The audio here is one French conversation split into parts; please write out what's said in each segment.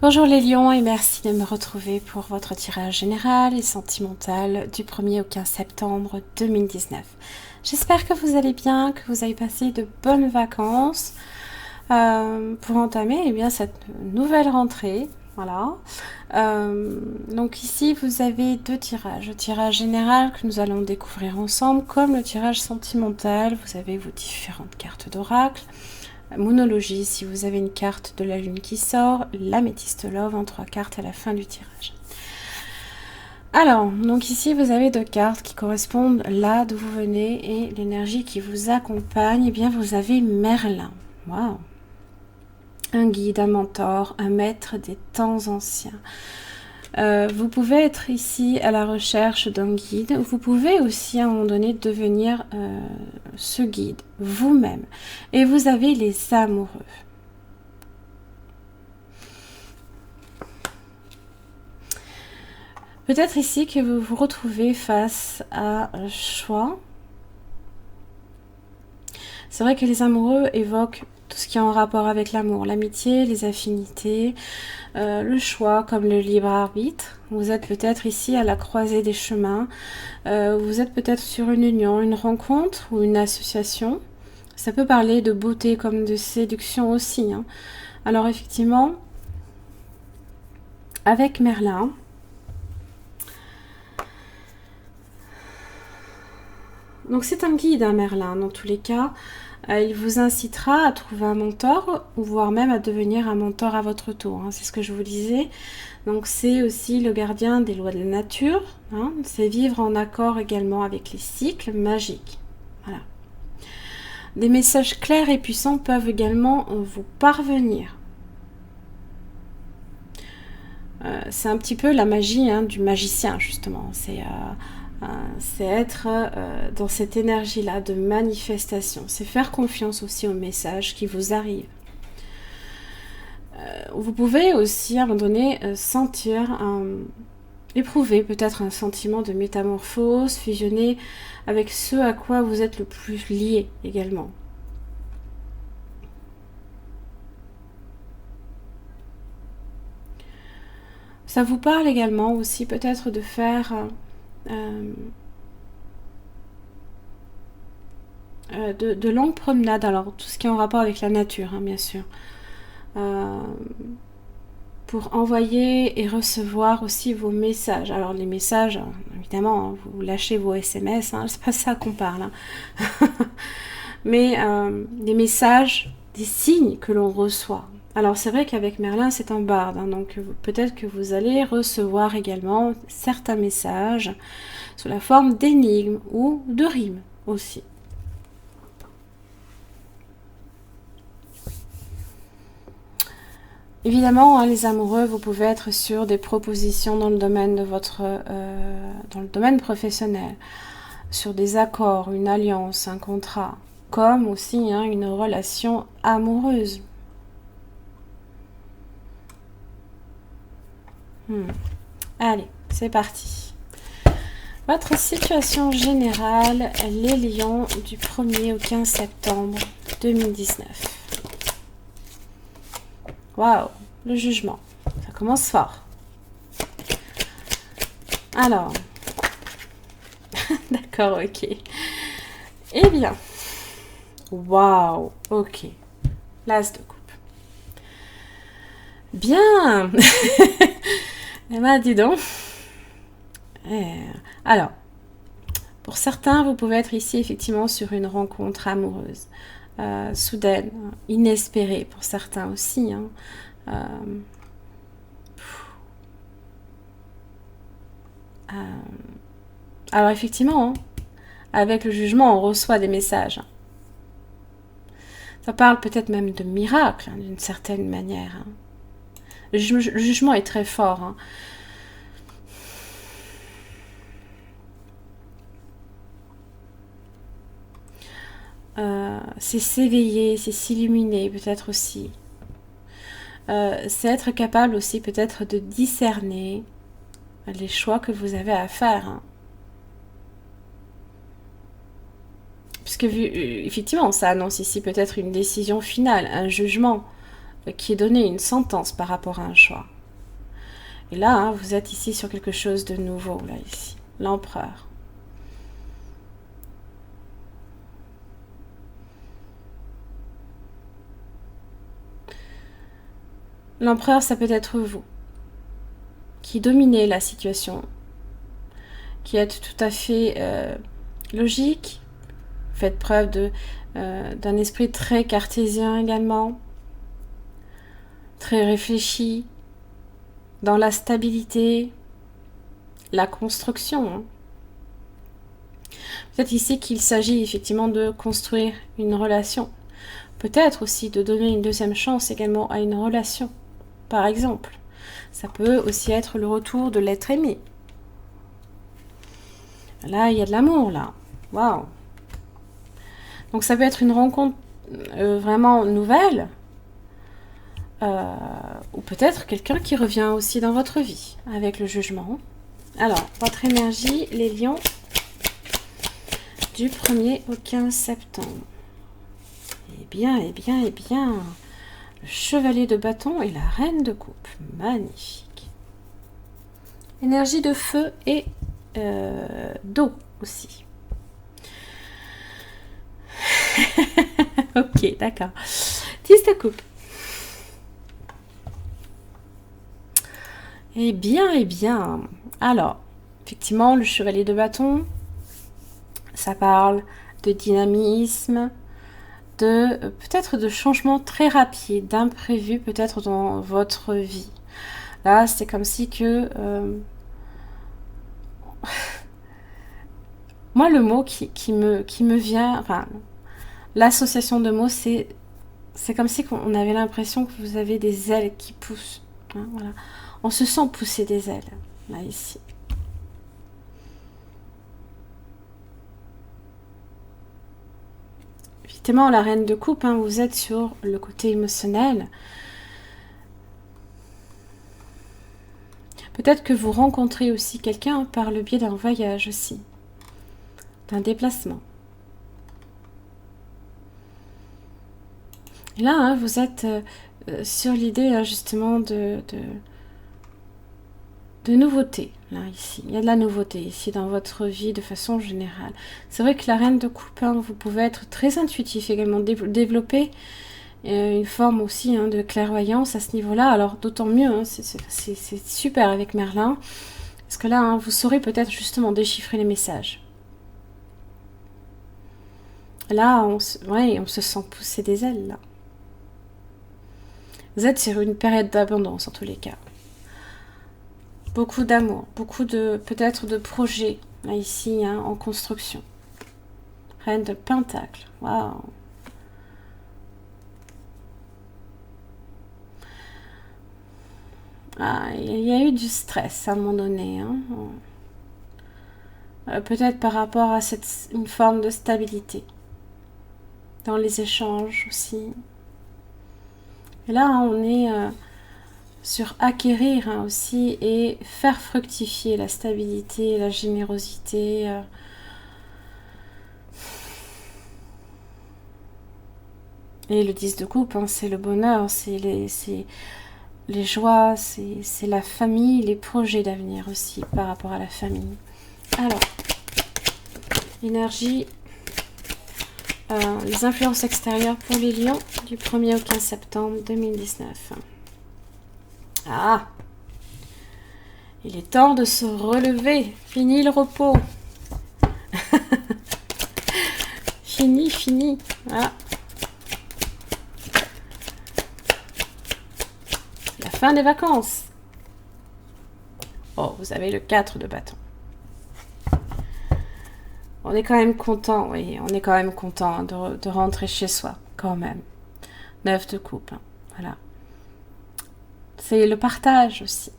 Bonjour les lions et merci de me retrouver pour votre tirage général et sentimental du 1er au 15 septembre 2019. J'espère que vous allez bien, que vous avez passé de bonnes vacances pour entamer cette nouvelle rentrée. Voilà. Donc ici vous avez deux tirages. Le tirage général que nous allons découvrir ensemble, comme le tirage sentimental. Vous avez vos différentes cartes d'oracle. Moonologie, si vous avez une carte de la lune qui sort, l'améthyste love en 3 cartes à la fin du tirage. Alors, donc ici vous avez 2 cartes qui correspondent là d'où vous venez et l'énergie qui vous accompagne. Eh bien, vous avez Merlin. Waouh! Un guide, un mentor, un maître des temps anciens. Vous pouvez être ici à la recherche d'un guide. Vous pouvez aussi à un moment donné devenir ce guide vous-même. Et vous avez les amoureux. Peut-être ici que vous vous retrouvez face à un choix. C'est vrai que les amoureux évoquent tout ce qui est en rapport avec l'amour, l'amitié, les affinités, le choix comme le libre arbitre. Vous êtes peut-être ici à la croisée des chemins. Vous êtes peut-être sur une union, une rencontre ou une association. Ça peut parler de beauté comme de séduction aussi. Alors effectivement, avec Merlin, donc c'est un guide, Merlin, dans tous les cas. Il vous incitera à trouver un mentor, ou voire même à devenir un mentor à votre tour. C'est ce que je vous disais. Donc c'est aussi le gardien des lois de la nature. C'est vivre en accord également avec les cycles magiques. Voilà. Des messages clairs et puissants peuvent également vous parvenir. C'est un petit peu la magie du magicien, justement. C'est être dans cette énergie-là de manifestation. C'est faire confiance aussi aux messages qui vous arrivent. Vous pouvez aussi, à un moment donné, éprouver peut-être un sentiment de métamorphose, fusionner avec ce à quoi vous êtes le plus lié également. Ça vous parle également aussi peut-être de faire de longues promenades, alors tout ce qui est en rapport avec la nature, bien sûr, pour envoyer et recevoir aussi vos messages. Alors les messages, évidemment, vous lâchez vos SMS, c'est pas ça qu'on parle, mais des messages, des signes que l'on reçoit. Alors c'est vrai qu'avec Merlin c'est un barde, donc peut-être que vous allez recevoir également certains messages sous la forme d'énigmes ou de rimes aussi. Évidemment, les amoureux, vous pouvez être sur des propositions dans le domaine de votre, dans le domaine professionnel, sur des accords, une alliance, un contrat, comme aussi une relation amoureuse. Allez, c'est parti. Votre situation générale, les lions, du 1er au 15 septembre 2019. Waouh, le jugement. Ça commence fort. Alors. D'accord, ok. Eh bien. Waouh, ok. L'as de coupe. Bien. Eh ben, dis donc. Alors, pour certains, vous pouvez être ici effectivement sur une rencontre amoureuse, soudaine, inespérée pour certains aussi. Alors effectivement, avec le jugement, on reçoit des messages. Ça parle peut-être même de miracle, d'une certaine manière. Le jugement est très fort. C'est s'éveiller, c'est s'illuminer peut-être aussi. C'est être capable aussi peut-être de discerner les choix que vous avez à faire. Puisque effectivement, ça annonce ici peut-être une décision finale, un jugement qui est donné, une sentence par rapport à un choix. Et là, hein, vous êtes ici sur quelque chose de nouveau, là, ici. L'empereur. L'empereur, ça peut être vous, qui dominez la situation, qui êtes tout à fait logique, faites preuve d'un esprit très cartésien également, très réfléchi, dans la stabilité, la construction. Hein. Peut-être ici qu'il s'agit effectivement de construire une relation. Peut-être aussi de donner une deuxième chance également à une relation, par exemple. Ça peut aussi être le retour de l'être aimé. Là, il y a de l'amour, là. Waouh! Donc ça peut être une rencontre vraiment nouvelle. Ou peut-être quelqu'un qui revient aussi dans votre vie avec le jugement. Alors, votre énergie, les lions, du 1er au 15 septembre. Eh bien, eh bien, eh bien, le chevalier de bâton et la reine de coupe. Magnifique. Énergie de feu et d'eau aussi. Ok, d'accord. 10 de coupe. Eh bien, eh bien. Alors, effectivement, le chevalier de bâton, ça parle de dynamisme, de peut-être de changements très rapides, d'imprévus peut-être dans votre vie. Là, c'est comme si que... moi, le mot qui me vient... Enfin, l'association de mots, c'est comme si on avait l'impression que vous avez des ailes qui poussent. Hein, voilà. On se sent pousser des ailes, là, ici. Effectivement, la reine de coupe, hein, vous êtes sur le côté émotionnel. Peut-être que vous rencontrez aussi quelqu'un par le biais d'un voyage aussi, d'un déplacement. Et là, hein, vous êtes sur l'idée hein, justement de nouveauté, là, ici. Il y a de la nouveauté ici dans votre vie de façon générale. C'est vrai que la reine de coupe, hein, vous pouvez être très intuitif également, développer une forme aussi hein, de clairvoyance à ce niveau-là. Alors d'autant mieux, hein, c'est super avec Merlin, parce que là, hein, vous saurez peut-être justement déchiffrer les messages. Là, on se sent pousser des ailes, là. Vous êtes sur une période d'abondance en tous les cas. Beaucoup d'amour, beaucoup de peut-être de projets, là ici, hein, en construction. Reine de Pentacle, waouh. Ah, il y a eu du stress à un moment donné. Hein. Peut-être par rapport à une forme de stabilité. Dans les échanges aussi. Et là, hein, on est sur acquérir hein, aussi et faire fructifier la stabilité, la générosité. Et le 10 de coupe, hein, c'est le bonheur, c'est les joies, c'est la famille, les projets d'avenir aussi par rapport à la famille. Alors, énergie, les influences extérieures pour les lions du 1er au 15 septembre 2019. Ah, il est temps de se relever. Fini le repos. Fini. Ah. La fin des vacances. Oh, vous avez le 4 de bâton. On est quand même content, oui, on est quand même content de rentrer chez soi, quand même. 9 de coupe, hein, voilà. C'est le partage aussi.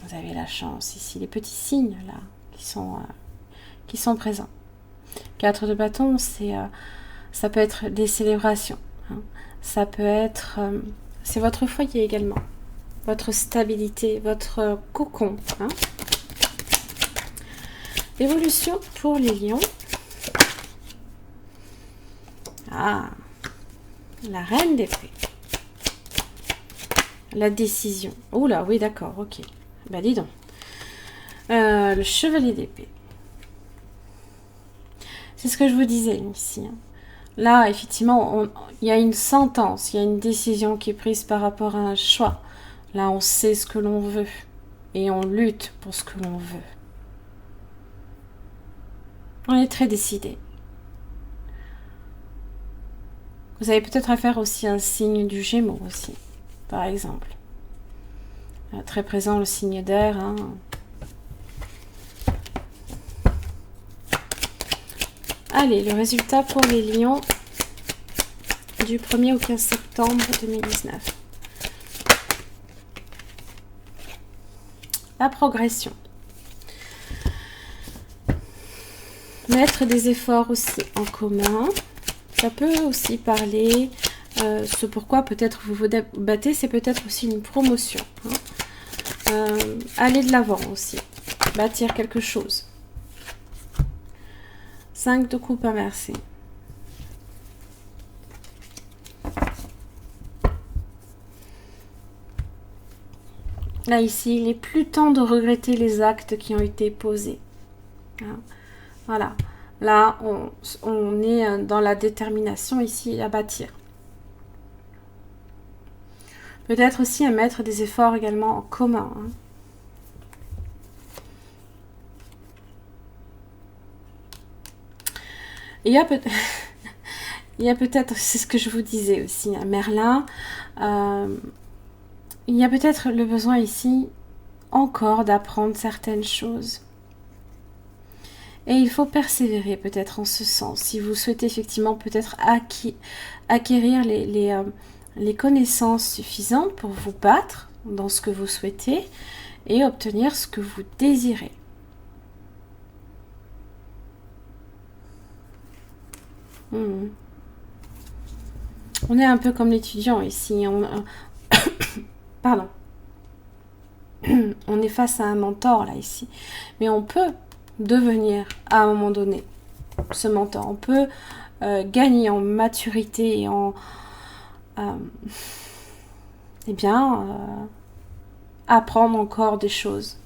Vous avez la chance ici, les petits signes là qui sont présents. 4 de bâton, ça peut être des célébrations. Hein. Ça peut être, c'est votre foyer également, votre stabilité, votre cocon. Hein. Évolution pour les lions. Ah, la reine d'épée. La décision. Oula, oui, d'accord, ok. Bah dis donc. Le chevalier d'épée. C'est ce que je vous disais ici. Hein. Là, effectivement, il y a une sentence, il y a une décision qui est prise par rapport à un choix. Là, on sait ce que l'on veut et on lutte pour ce que l'on veut. On est très décidé. Vous avez peut-être à faire aussi un signe du Gémeaux aussi, par exemple. Très présent le signe d'air. Hein. Allez, le résultat pour les lions du 1er au 15 septembre 2019. La progression. Mettre des efforts aussi en commun. Ça peut aussi parler, ce pourquoi peut-être vous vous battez, c'est peut-être aussi une promotion. Hein. Aller de l'avant aussi. Bâtir quelque chose. 5 de coupe inversée. Là, ici, il n'est plus temps de regretter les actes qui ont été posés. Hein. Voilà. Là, on est dans la détermination ici à bâtir. Peut-être aussi à mettre des efforts également en commun. Hein. Il y a peut-être, c'est ce que je vous disais aussi, hein, Merlin, il y a peut-être le besoin ici encore d'apprendre certaines choses. Et il faut persévérer peut-être en ce sens. Si vous souhaitez effectivement peut-être acquérir les connaissances suffisantes pour vous battre dans ce que vous souhaitez et obtenir ce que vous désirez. On est un peu comme l'étudiant ici. Pardon. On est face à un mentor là ici. Mais on peut devenir à un moment donné ce mentor. On peut gagner en maturité et en apprendre encore des choses.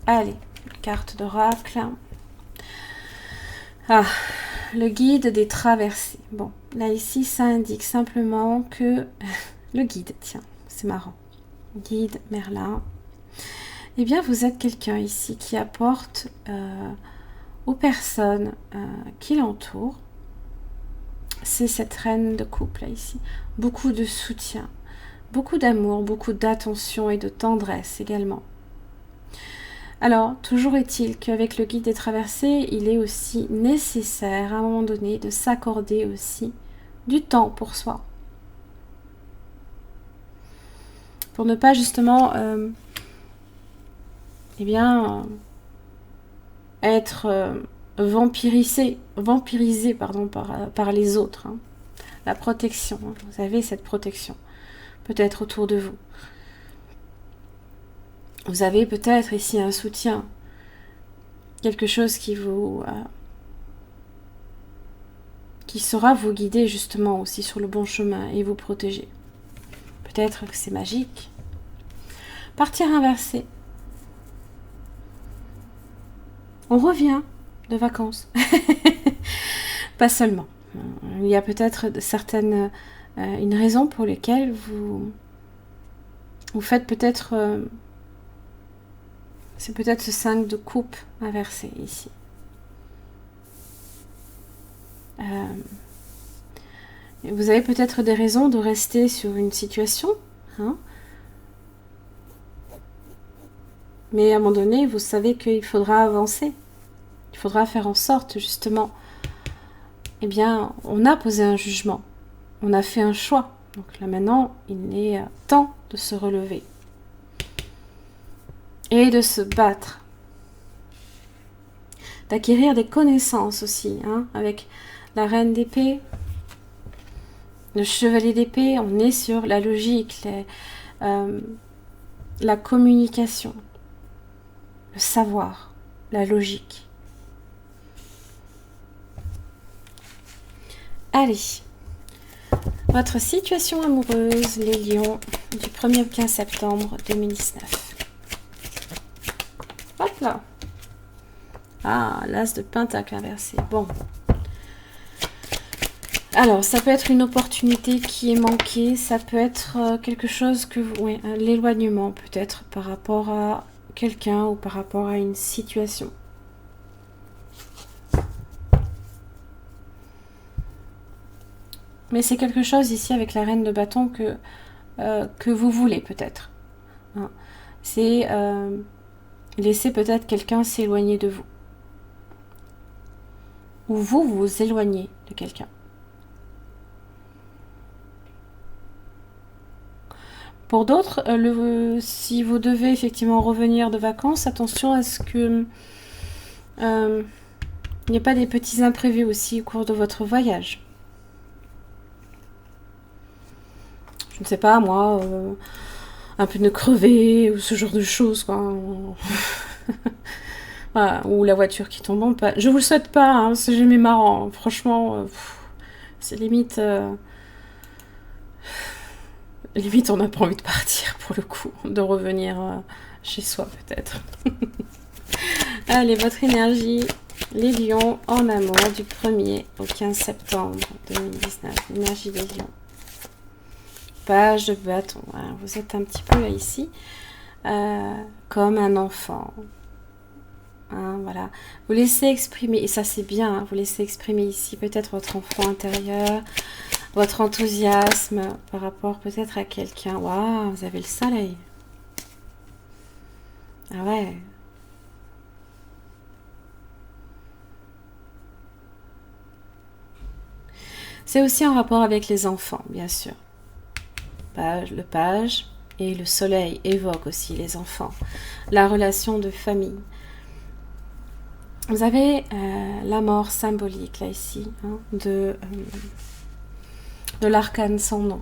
Allez, carte d'oracle. Ah, le guide des traversées. Bon, là ici, ça indique simplement que... le guide, tiens, c'est marrant. Guide, Merlin. Eh bien, vous êtes quelqu'un ici qui apporte aux personnes qui l'entourent, c'est cette reine de coupe là ici, beaucoup de soutien, beaucoup d'amour, beaucoup d'attention et de tendresse également. Alors, toujours est-il qu'avec le guide des traversées, il est aussi nécessaire à un moment donné de s'accorder aussi du temps pour soi. Pour ne pas justement être vampirisé par les autres. Hein. La protection, hein. Vous avez cette protection peut-être autour de vous. Vous avez peut-être ici un soutien, quelque chose qui vous qui saura vous guider justement aussi sur le bon chemin et vous protéger. Peut-être que c'est magique. Partir inversé. On revient de vacances. Pas seulement. Il y a peut-être une raison pour laquelle vous faites peut-être... c'est peut-être ce 5 de coupe inversé ici. Vous avez peut-être des raisons de rester sur une situation. Hein, mais à un moment donné, vous savez qu'il faudra avancer. Il faudra faire en sorte, justement, eh bien, on a posé un jugement. On a fait un choix. Donc là, maintenant, il est temps de se relever. Et de se battre. D'acquérir des connaissances aussi, hein, avec la reine d'épée, le chevalier d'épée, on est sur la logique, la communication, le savoir, la logique. Allez, Votre situation amoureuse, les lions, du 1er au 15 septembre 2019. Hop là. Ah, l'as de pentacle inversé. Bon. Alors, ça peut être une opportunité qui est manquée. Ça peut être quelque chose que... Oui, l'éloignement peut-être par rapport à quelqu'un ou par rapport à une situation. Mais c'est quelque chose ici avec la reine de bâton que vous voulez peut-être. Hein. C'est laisser peut-être quelqu'un s'éloigner de vous. Ou vous vous éloignez de quelqu'un. Pour d'autres, si vous devez effectivement revenir de vacances, attention à ce que il n'y ait pas des petits imprévus aussi au cours de votre voyage. Je ne sais pas, moi, un pneu crevé ou ce genre de choses, quoi. Voilà, ou la voiture qui tombe en panne. Je vous le souhaite pas, hein, c'est jamais marrant. Franchement, c'est limite... limite, on n'a pas envie de partir, pour le coup. De revenir chez soi, peut-être. Allez, votre énergie, les lions en amour, du 1er au 15 septembre 2019. L'énergie des lions. Page de bâton. Voilà, vous êtes un petit peu là, ici, comme un enfant. Hein, voilà. Vous laissez exprimer, et ça c'est bien, hein, vous laissez exprimer ici peut-être votre enfant intérieur, votre enthousiasme par rapport peut-être à quelqu'un. Waouh, vous avez le soleil. Ah ouais. C'est aussi en rapport avec les enfants, bien sûr. Le page et le soleil évoquent aussi les enfants. La relation de famille. Vous avez la mort symbolique, là, ici, hein, de l'arcane sans nom.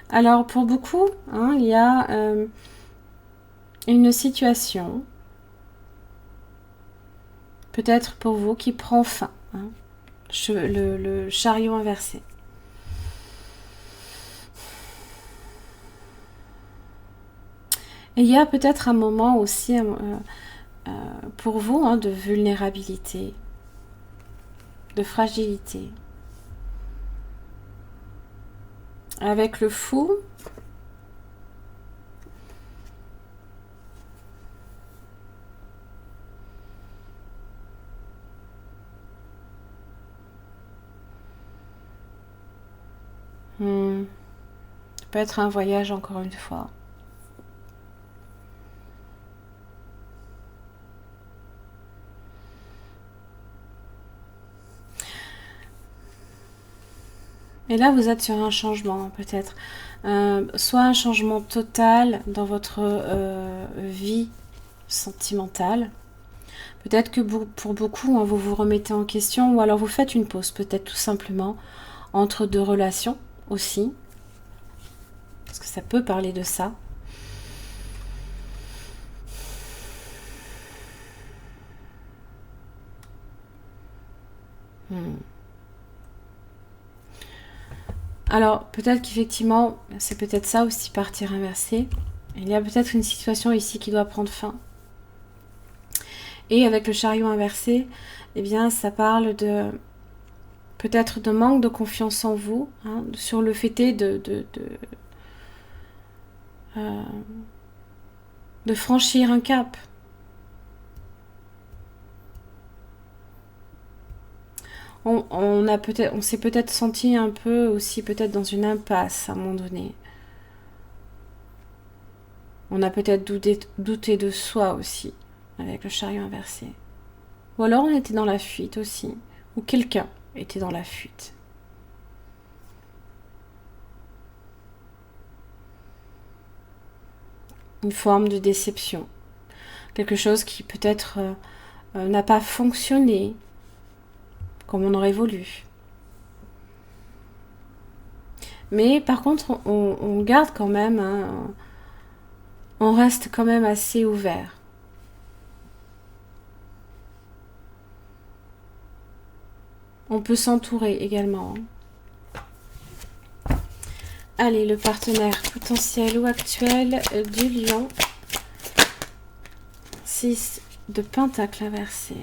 Alors, pour beaucoup, hein, il y a une situation, peut-être pour vous, qui prend fin. Hein, le chariot inversé. Et il y a peut-être un moment aussi pour vous, hein, de vulnérabilité, de fragilité. Avec le fou, ça peut être un voyage encore une fois. Et là, vous êtes sur un changement, peut-être. Soit un changement total dans votre vie sentimentale. Peut-être que pour beaucoup, hein, vous vous remettez en question, ou alors vous faites une pause, peut-être tout simplement, entre deux relations aussi. Parce que ça peut parler de ça. Alors, peut-être qu'effectivement, c'est peut-être ça aussi, partir inversé. Il y a peut-être une situation ici qui doit prendre fin. Et avec le chariot inversé, eh bien, ça parle de peut-être de manque de confiance en vous, hein, sur le fait de franchir un cap. On s'est peut-être senti un peu aussi peut-être dans une impasse à un moment donné. On a peut-être douté de soi aussi avec le chariot inversé. Ou alors on était dans la fuite aussi. Ou quelqu'un était dans la fuite. Une forme de déception. Quelque chose qui peut-être n'a pas fonctionné comme on aurait voulu. Mais par contre, on garde quand même on reste quand même assez ouvert. On peut s'entourer également. Allez, le partenaire potentiel ou actuel du lion. 6 de Pentacle inversé.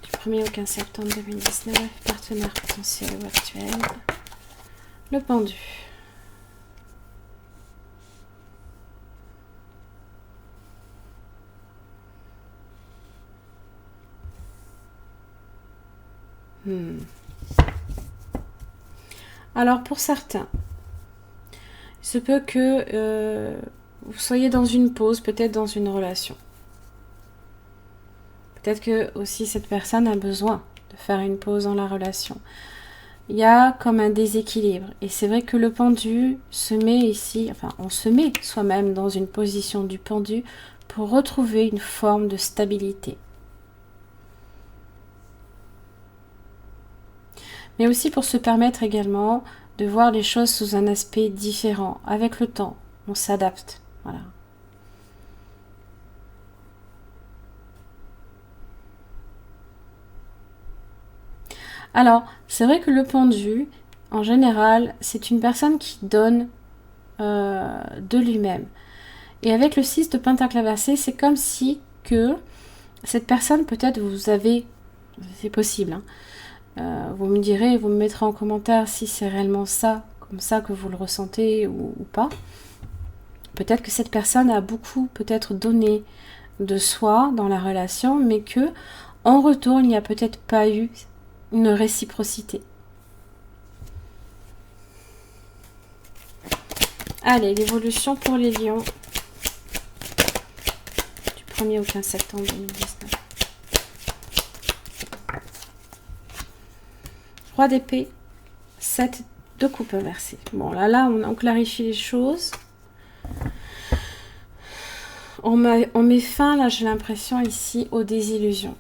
Du 1er au 15 septembre 2019, partenaire potentiel ou actuel. Le pendu. Alors pour certains, il se peut que vous soyez dans une pause, peut-être dans une relation. Peut-être que aussi cette personne a besoin de faire une pause dans la relation. Il y a comme un déséquilibre. Et c'est vrai que le pendu se met ici, enfin on se met soi-même dans une position du pendu pour retrouver une forme de stabilité. Mais aussi pour se permettre également de voir les choses sous un aspect différent. Avec le temps, on s'adapte. Voilà. Alors, c'est vrai que le pendu, en général, c'est une personne qui donne de lui-même. Et avec le 6 de Pentacle inversé, c'est comme si que cette personne, peut-être vous avez, c'est possible, hein, vous me direz, vous me mettrez en commentaire si c'est réellement ça, comme ça que vous le ressentez ou pas. Peut-être que cette personne a beaucoup peut-être donné de soi dans la relation, mais que en retour, il n'y a peut-être pas eu une réciprocité. Allez, l'évolution pour les lions du 1er au 15 septembre 2019. Roi d'épée, 7 de coupe inversée. Bon, là, on clarifie les choses. On met fin, là, j'ai l'impression, ici, aux désillusions.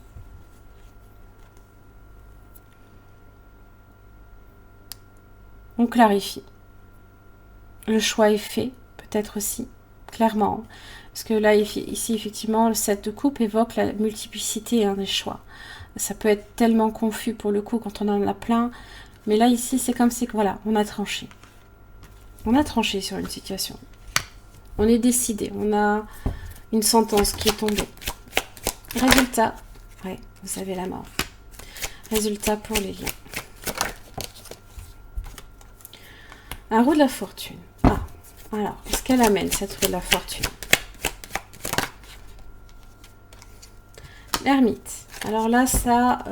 On clarifie. Le choix est fait, peut-être aussi, clairement. Parce que là, ici, effectivement, le 7 de coupe évoque la multiplicité des choix. Ça peut être tellement confus pour le coup quand on en a plein. Mais là, ici, c'est comme si, voilà, on a tranché. On a tranché sur une situation. On est décidé. On a une sentence qui est tombée. Résultat, ouais, vous avez la mort. Résultat pour les lions. Un roue de la fortune. Ah, alors, qu'est-ce qu'elle amène, cette roue de la fortune? L'ermite. Alors là, ça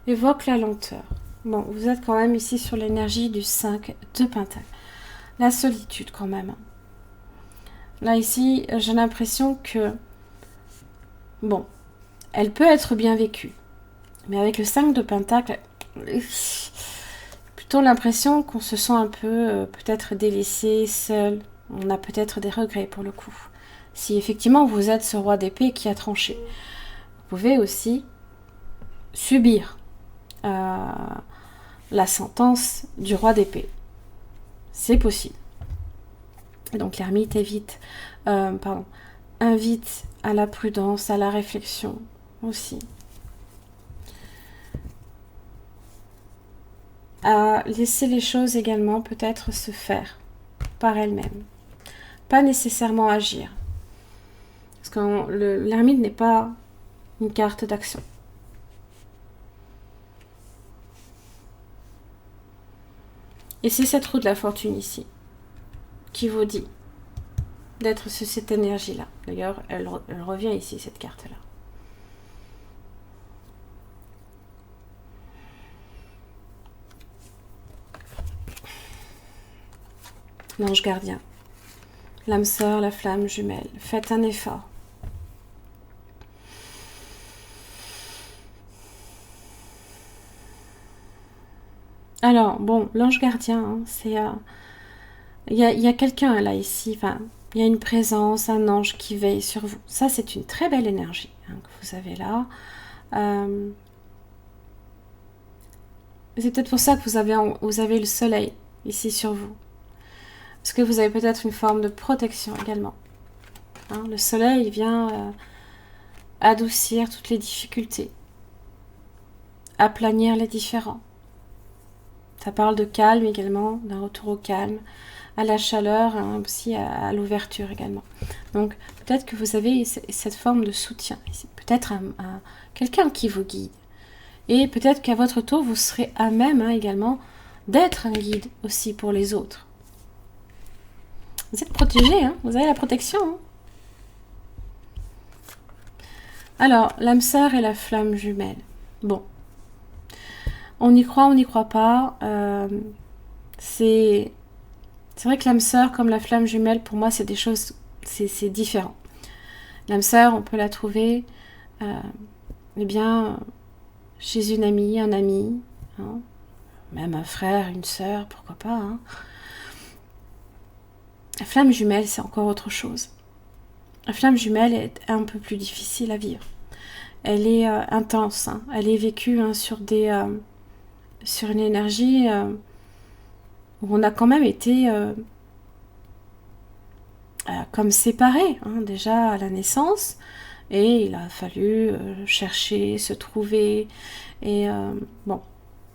évoque la lenteur. Bon, vous êtes quand même ici sur l'énergie du 5 de Pentacle. La solitude quand même. Là, ici, j'ai l'impression que, bon, elle peut être bien vécue. Mais avec le 5 de Pentacle, plutôt l'impression qu'on se sent un peu peut-être délaissé, seul. On a peut-être des regrets pour le coup. Si effectivement vous êtes ce roi d'épée qui a tranché, vous pouvez aussi subir la sentence du roi d'épée. C'est possible. Donc l'ermite invite à la prudence, à la réflexion aussi. À laisser les choses également peut-être se faire par elles-mêmes. Pas nécessairement agir. Parce que l'ermite n'est pas une carte d'action. Et c'est cette roue de la fortune ici qui vous dit d'être sur cette énergie-là. D'ailleurs, elle revient ici, cette carte-là. L'ange gardien, l'âme sœur, la flamme jumelle. Faites un effort. Alors, bon, l'ange gardien, hein, c'est... Il y a quelqu'un là, ici, enfin, il y a une présence, un ange qui veille sur vous. Ça, c'est une très belle énergie que vous avez là. C'est peut-être pour ça que vous avez le soleil ici sur vous. Est-ce que vous avez peut-être une forme de protection également, hein? Le soleil vient adoucir toutes les difficultés, aplanir les différends. Ça parle de calme également, d'un retour au calme, à la chaleur, hein, aussi à l'ouverture également. Donc peut-être que vous avez cette forme de soutien, peut-être quelqu'un qui vous guide. Et peut-être qu'à votre tour, vous serez à même, hein, également d'être un guide aussi pour les autres. Vous êtes protégé, hein, vous avez la protection. Hein. Alors, l'âme sœur et la flamme jumelle. Bon. On y croit, on n'y croit pas. C'est vrai que l'âme sœur comme la flamme jumelle, pour moi, c'est des choses, c'est différent. L'âme sœur, on peut la trouver, eh bien, chez une amie, un ami, hein, même un frère, une sœur, pourquoi pas. Hein. La flamme jumelle, c'est encore autre chose. La flamme jumelle est un peu plus difficile à vivre. Elle est intense, hein. Elle est vécue, hein, sur une énergie où on a quand même été comme séparés, hein, déjà à la naissance, et il a fallu chercher, se trouver, et bon,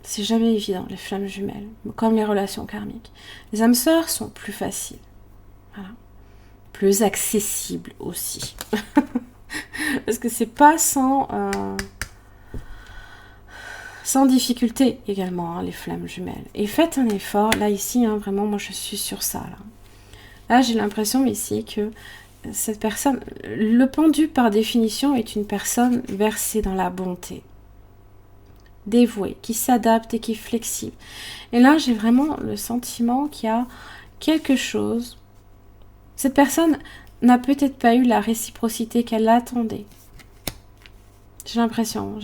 c'est jamais évident les flammes jumelles, comme les relations karmiques. Les âmes sœurs sont plus faciles, voilà. Plus accessibles aussi, parce que c'est pas sans difficulté également, hein, les flammes jumelles. Et faites un effort, là ici, hein, vraiment, moi je suis sur ça. Là j'ai l'impression ici que cette personne, le pendu par définition est une personne versée dans la bonté, dévouée, qui s'adapte et qui est flexible. Et là j'ai vraiment le sentiment qu'il y a quelque chose. Cette personne n'a peut-être pas eu la réciprocité qu'elle attendait. J'ai l'impression.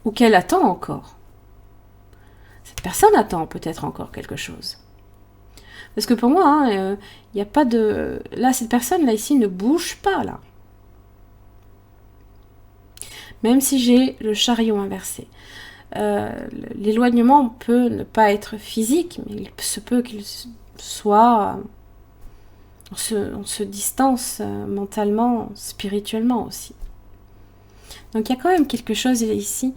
Ou qu'elle attend encore. Cette personne attend peut-être encore quelque chose. Parce que pour moi, il n'y a pas de... Là, cette personne, là, ici, ne bouge pas, là. Même si j'ai le chariot inversé. L'éloignement peut ne pas être physique, mais il se peut qu'il soit... On se distance mentalement, spirituellement aussi. Donc il y a quand même quelque chose ici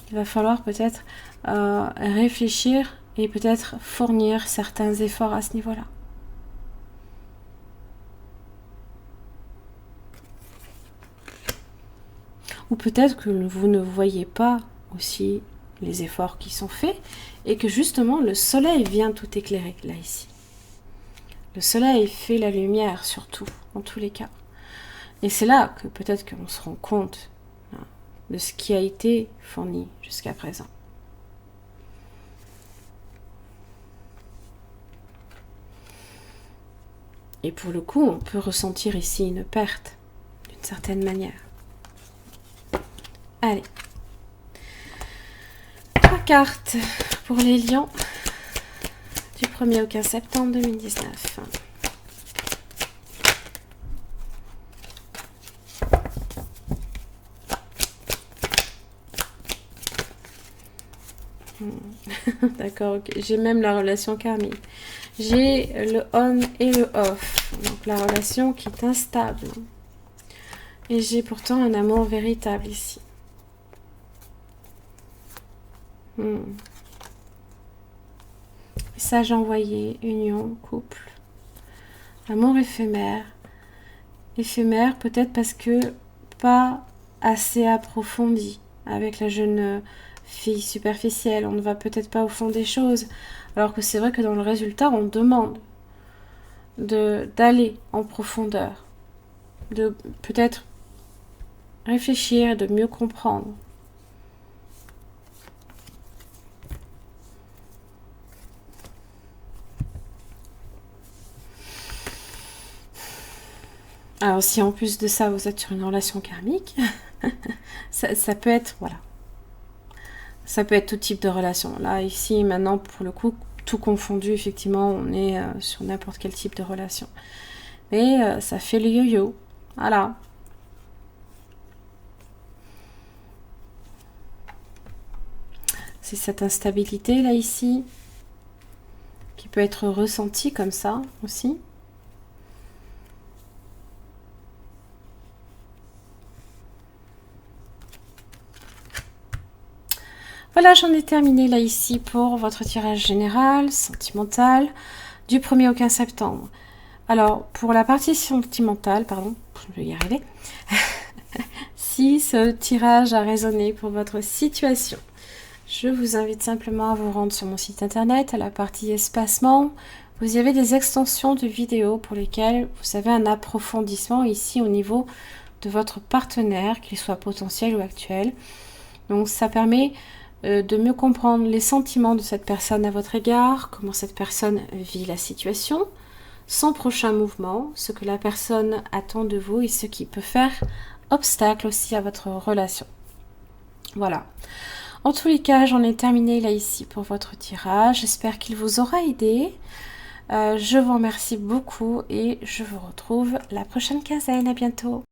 qu'il va falloir peut-être réfléchir et peut-être fournir certains efforts à ce niveau-là. Ou peut-être que vous ne voyez pas aussi les efforts qui sont faits et que justement le soleil vient tout éclairer là ici. Le soleil fait la lumière surtout, en tous les cas. Et c'est là que peut-être qu'on se rend compte, hein, de ce qui a été fourni jusqu'à présent. Et pour le coup, on peut ressentir ici une perte, d'une certaine manière. Allez. 3 cartes pour les lions du 1er au 15 septembre 2019. D'accord, ok. J'ai même la relation karmique. J'ai le on et le off. Donc la relation qui est instable. Et j'ai pourtant un amour véritable ici. Message envoyé, union, couple. Amour éphémère. Éphémère peut-être parce que pas assez approfondi avec la jeune fille superficielle. On ne va peut-être pas au fond des choses. Alors que c'est vrai que dans le résultat, on demande d'aller en profondeur. De peut-être réfléchir, de mieux comprendre. Alors si en plus de ça vous êtes sur une relation karmique, ça peut être, voilà, ça peut être tout type de relation. Là ici maintenant pour le coup tout confondu, effectivement on est sur n'importe quel type de relation. Mais ça fait le yo-yo, voilà. C'est cette instabilité là ici qui peut être ressentie comme ça aussi. Voilà, j'en ai terminé là ici pour votre tirage général, sentimental, du 1er au 15 septembre. Alors, pour la partie sentimentale, pardon, je vais y arriver, si ce tirage a résonné pour votre situation, je vous invite simplement à vous rendre sur mon site internet, à la partie espacement. Vous y avez des extensions de vidéos pour lesquelles vous avez un approfondissement ici au niveau de votre partenaire, qu'il soit potentiel ou actuel. Donc ça permet de mieux comprendre les sentiments de cette personne à votre égard, comment cette personne vit la situation, son prochain mouvement, ce que la personne attend de vous et ce qui peut faire obstacle aussi à votre relation. Voilà. En tous les cas, j'en ai terminé là ici pour votre tirage. J'espère qu'il vous aura aidé. Je vous remercie beaucoup et je vous retrouve la prochaine quinzaine. À bientôt.